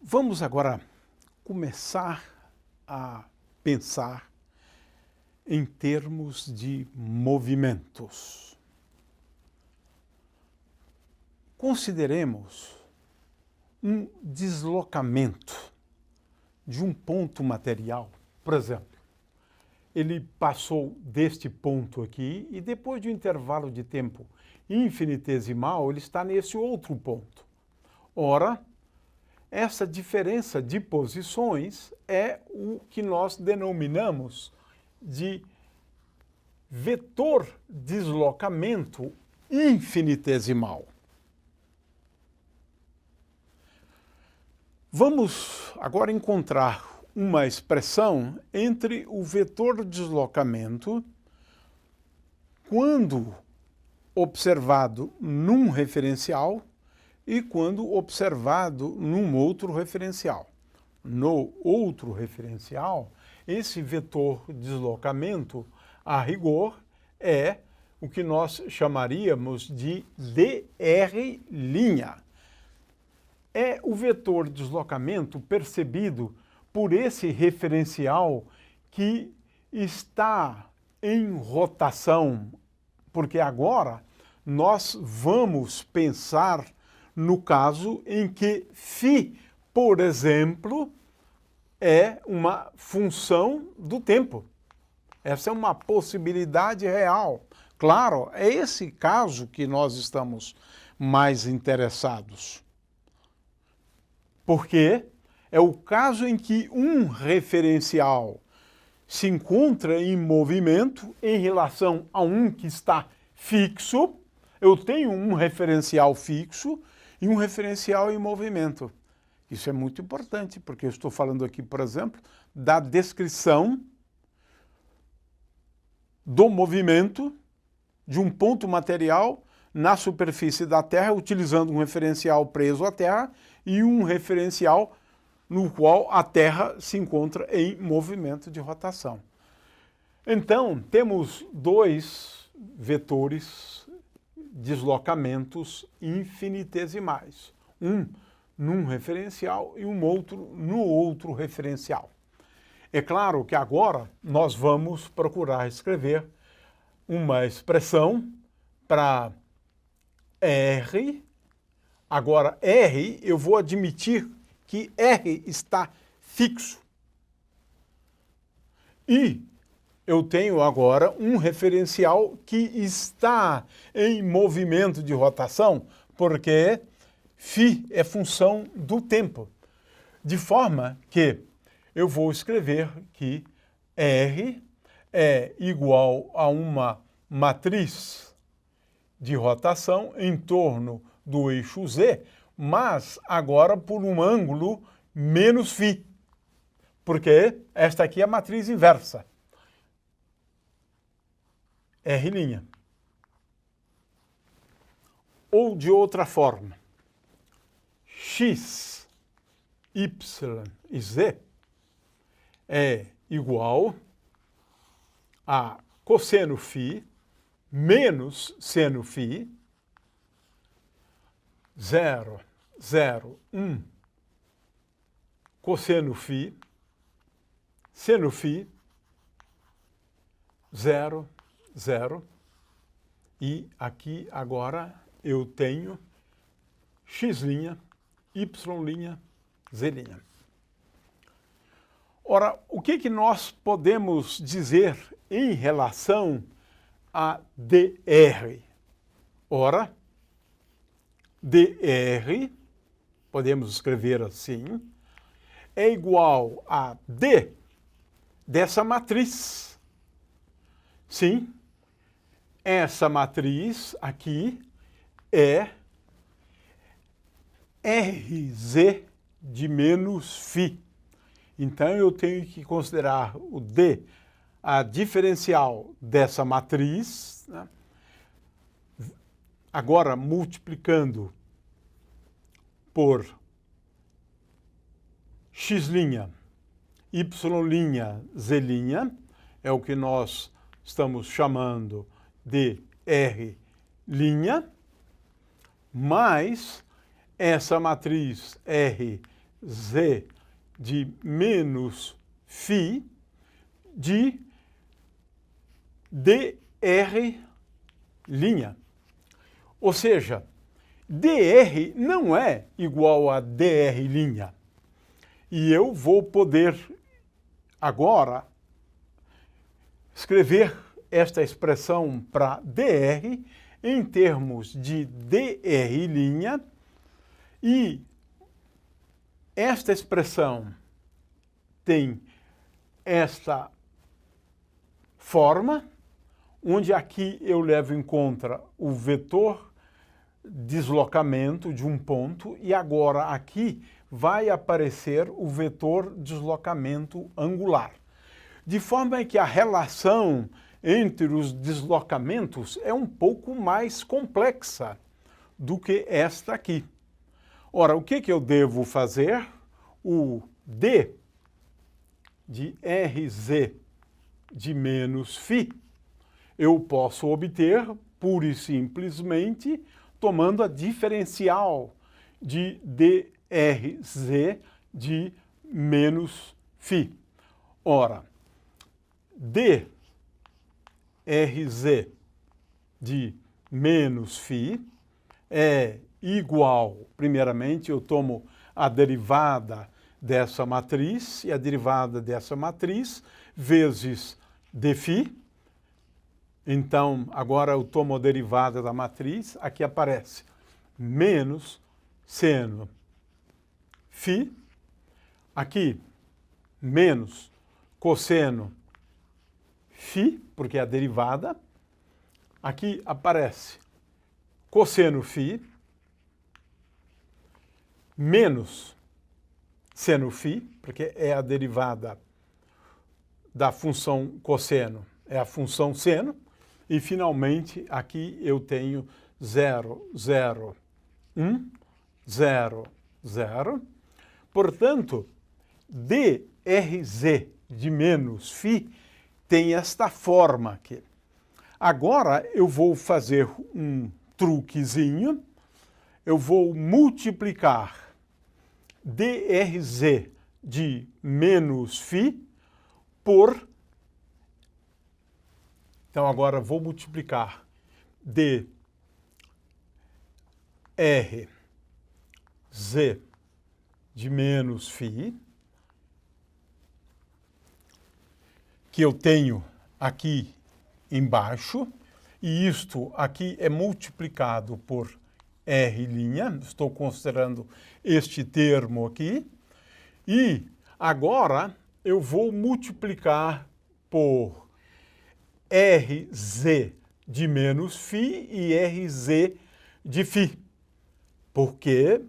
Vamos agora começar a pensar em termos de movimentos. Consideremos um deslocamento de um ponto material. Por exemplo, ele passou deste ponto aqui e depois de um intervalo de tempo infinitesimal, ele está nesse outro ponto. Ora, essa diferença de posições é o que nós denominamos de vetor deslocamento infinitesimal. Vamos agora encontrar uma expressão entre o vetor deslocamento quando observado num referencial e quando observado num outro referencial. No outro referencial, esse vetor deslocamento, a rigor, é o que nós chamaríamos de dr'. É o vetor deslocamento percebido por esse referencial que está em rotação, porque agora nós vamos pensar no caso em que φ, por exemplo, é uma função do tempo. Essa é uma possibilidade real. Claro, é esse caso que nós estamos mais interessados. Porque é o caso em que um referencial se encontra em movimento em relação a um que está fixo. Eu tenho um referencial fixo e um referencial em movimento. Isso é muito importante, porque eu estou falando aqui, por exemplo, da descrição do movimento de um ponto material na superfície da Terra, utilizando um referencial preso à Terra e um referencial no qual a Terra se encontra em movimento de rotação. Então, temos dois vetores deslocamentos infinitesimais. Um num referencial e um outro no outro referencial. É claro que agora nós vamos procurar escrever uma expressão para R. Agora, R, eu vou admitir que R está fixo. E eu tenho agora um referencial que está em movimento de rotação, porque φ é função do tempo. De forma que eu vou escrever que R é igual a uma matriz de rotação em torno do eixo Z, mas agora por um ângulo menos φ, porque esta aqui é a matriz inversa. R'. Ou de outra forma, x, y e z é igual a cosseno φ menos seno φ, 0, 0, 1, cosseno φ, seno φ, 0, 0, e aqui agora eu tenho x', y', z'. Ora, o que nós podemos dizer em relação a dr? Ora, dr, podemos escrever assim, é igual a d dessa matriz. Sim, essa matriz aqui é Rz de menos φ. Então, eu tenho que considerar o d, a diferencial dessa matriz, né? Agora multiplicando por x', y', z', é o que nós estamos chamando de R', mais essa matriz R, z de menos φ de dr'. Ou seja, dr não é igual a dr'. E eu vou poder agora escrever esta expressão para dr em termos de dr', e esta expressão tem esta forma, onde aqui eu levo em conta o vetor deslocamento de um ponto, e agora aqui vai aparecer o vetor deslocamento angular. De forma que a relação entre os deslocamentos é um pouco mais complexa do que esta aqui. Ora, o que eu devo fazer? O d de Rz de menos φ, eu posso obter pura e simplesmente tomando a diferencial de drz de menos φ. Ora, drz de menos φ é igual, primeiramente eu tomo a derivada dessa matriz, e a derivada dessa matriz vezes dφ. Então, agora eu tomo a derivada da matriz, aqui aparece menos seno φ, aqui menos cosseno φ, porque é a derivada, aqui aparece cosseno φ, menos seno φ, porque é a derivada da função cosseno, é a função seno, e finalmente aqui eu tenho 0, 0, 1, 0, 0. Portanto, drz de menos φ tem esta forma aqui. Agora eu vou fazer um truquezinho, eu vou multiplicar drz de menos φ por... Então, agora vou multiplicar drz de menos φ, que eu tenho aqui embaixo, e isto aqui é multiplicado por R', estou considerando este termo aqui, e agora eu vou multiplicar por Rz de menos φ e Rz de φ, porque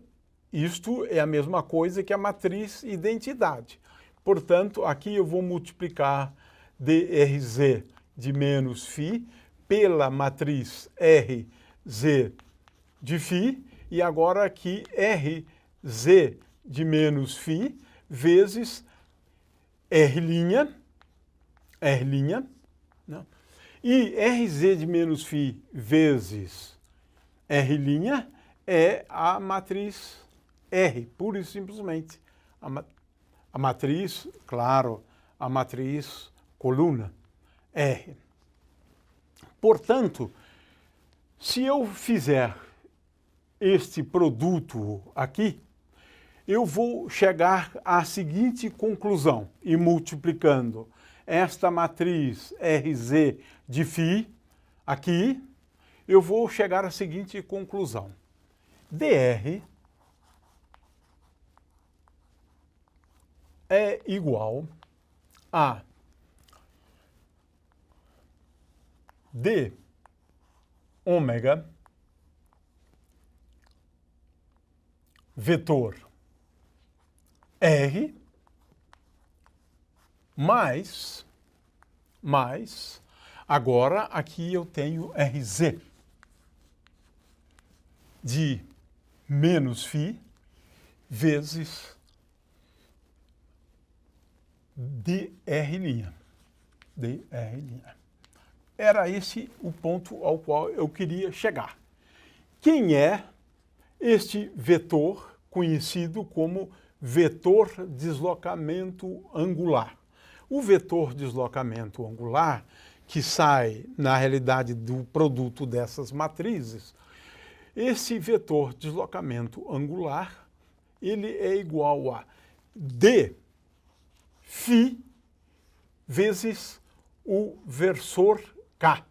isto é a mesma coisa que a matriz identidade. Portanto, aqui eu vou multiplicar drz de menos φ pela matriz Rz de φ, e agora aqui Rz de menos φ vezes R', não? E Rz de menos φ vezes R' é a matriz R, pura e simplesmente. A matriz, claro, a matriz coluna R. Portanto, se eu fizer este produto aqui, eu vou chegar à seguinte conclusão, e multiplicando esta matriz Rz de φ aqui, eu vou chegar à seguinte conclusão. dr é igual a d ômega vetor R mais, agora aqui eu tenho Rz de menos φ vezes dr'. Era esse o ponto ao qual eu queria chegar. Quem é este vetor conhecido como vetor deslocamento angular. O vetor deslocamento angular, que sai, na realidade, do produto dessas matrizes, esse vetor deslocamento angular, ele é igual a d φ vezes o versor k.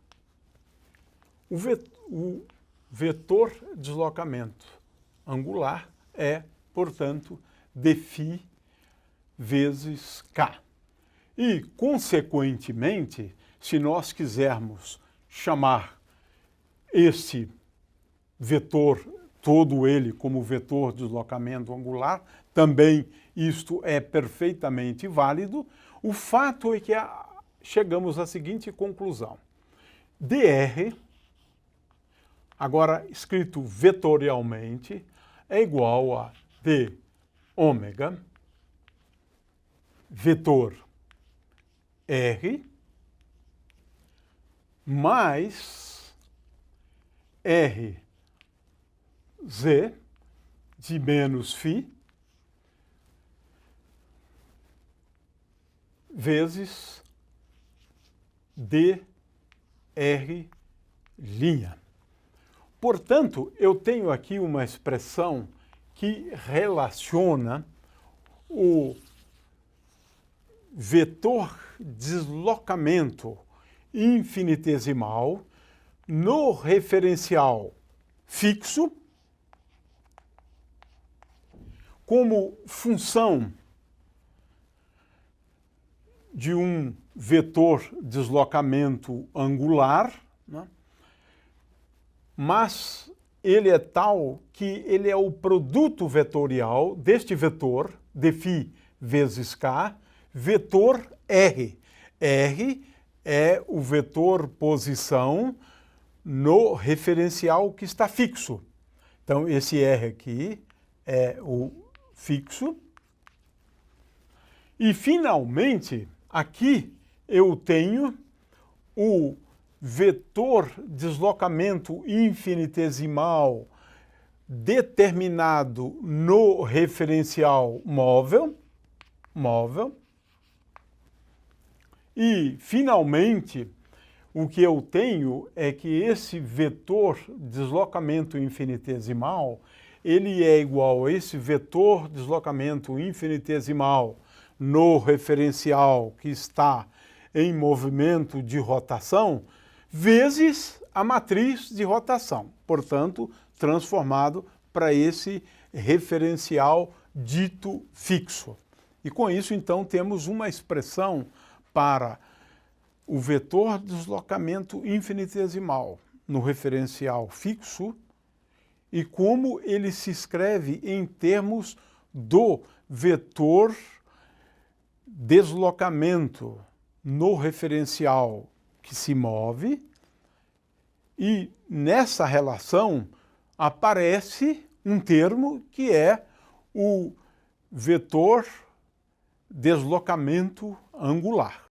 O vetor deslocamento angular é, portanto, dφ vezes k. E, consequentemente, se nós quisermos chamar esse vetor, todo ele, como vetor deslocamento angular, também isto é perfeitamente válido. O fato é que chegamos à seguinte conclusão. dr, agora escrito vetorialmente, é igual a d ômega vetor r mais r z de menos φ vezes dr'. Portanto, eu tenho aqui uma expressão que relaciona o vetor deslocamento infinitesimal no referencial fixo como função de um vetor deslocamento angular, né? Mas ele é tal que ele é o produto vetorial deste vetor, dφ vezes k, vetor r. R é o vetor posição no referencial que está fixo. Então, esse R aqui é o fixo. E, finalmente, aqui eu tenho o vetor deslocamento infinitesimal determinado no referencial móvel. E, finalmente, o que eu tenho é que esse vetor deslocamento infinitesimal, ele é igual a esse vetor deslocamento infinitesimal no referencial que está em movimento de rotação, vezes a matriz de rotação, portanto, transformado para esse referencial dito fixo. E com isso, então, temos uma expressão para o vetor deslocamento infinitesimal no referencial fixo e como ele se escreve em termos do vetor deslocamento no referencial que se move, e nessa relação aparece um termo que é o vetor deslocamento angular.